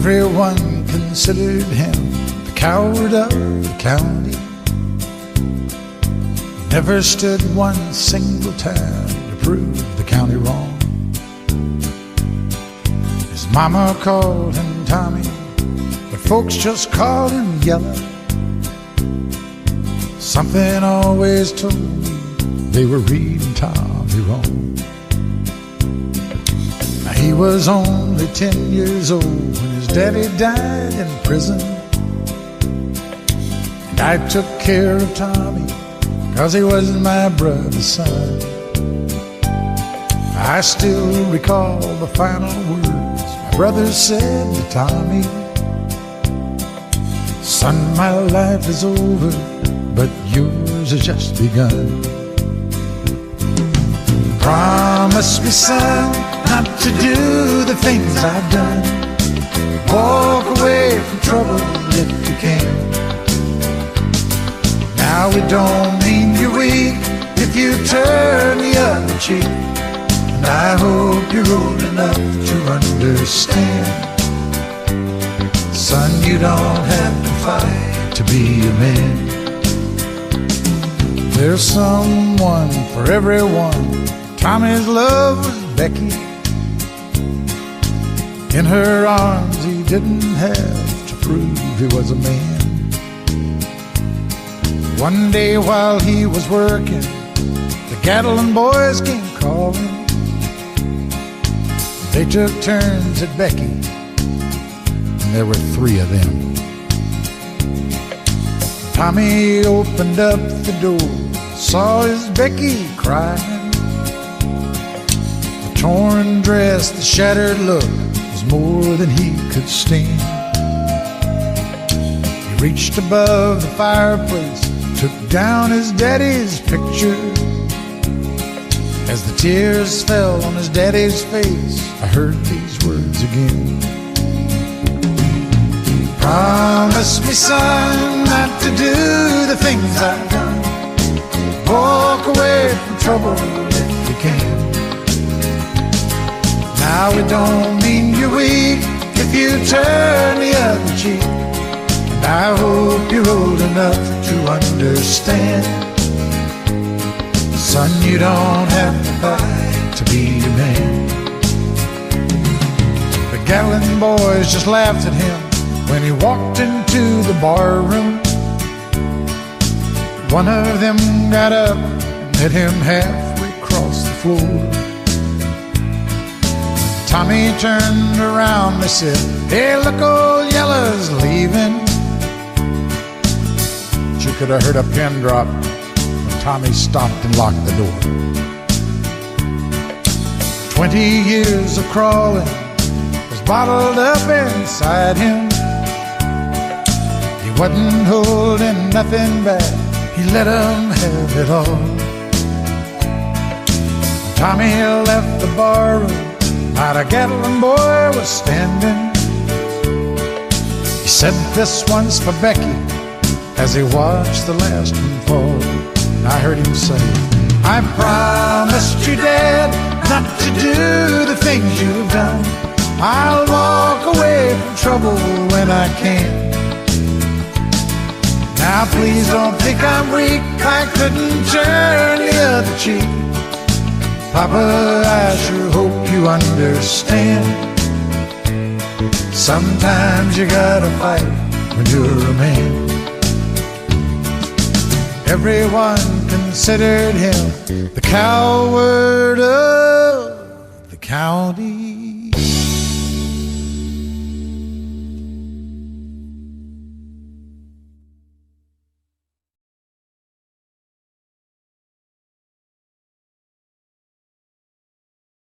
Everyone considered him the coward of the county. Never stood one single time to prove the county wrong. His mama called him Tommy, but folks just called him Yellow. Something always told me they were reading Tommy wrong. Now he was only 10 years old when his daddy died in prison, and I took care of Tommy 'cause he was my brother's son. I still recall the final words my brother said to Tommy: "Son, my life is over, but yours has just begun. Promise me, son, not to do the things I've done. Walk away from trouble if you can. Now it don't mean you're weak if you turn the other cheek, and I hope you're old enough to understand. Son, you don't have to fight to be a man. There's someone for everyone." Tommy's love was Becky. In her arms he didn't have to prove he was a man. One day while he was working, the Gatlin boys came calling. They took turns at Becky, and there were 3 of them. Tommy opened up the door, saw his Becky crying. The torn dress, the shattered look was more than he could stand. He reached above the fireplace, took down his daddy's picture. As the tears fell on his daddy's face, I heard these words again: "Promise me, son, not to do the things I've done. Walk away from trouble if you can. Now it don't mean you're weak if you turn the other cheek, and I hope you're old enough to understand. Son, you don't have to fight to be a man." The Gatlin boys just laughed at him when he walked into the bar room. One of them got up and met him halfway across the floor. Tommy turned around, they said, "Hey, look, old Yellow's leaving." But you could have heard a pin drop when Tommy stopped and locked the door. 20 years of crawling was bottled up inside him. He wasn't holding nothing back, he let 'em have it all. Tommy left the barroom, not a Gatlin boy was standing. He said, "This one's for Becky," as he watched the last one fall. And I heard him say, "I promised you, Dad, not to do the things you've done. I'll walk away from trouble when I can. Now please don't think I'm weak, I couldn't turn the other cheek. Papa, I sure hope you understand. Sometimes you gotta fight when you're a man." Everyone considered him the coward of the county.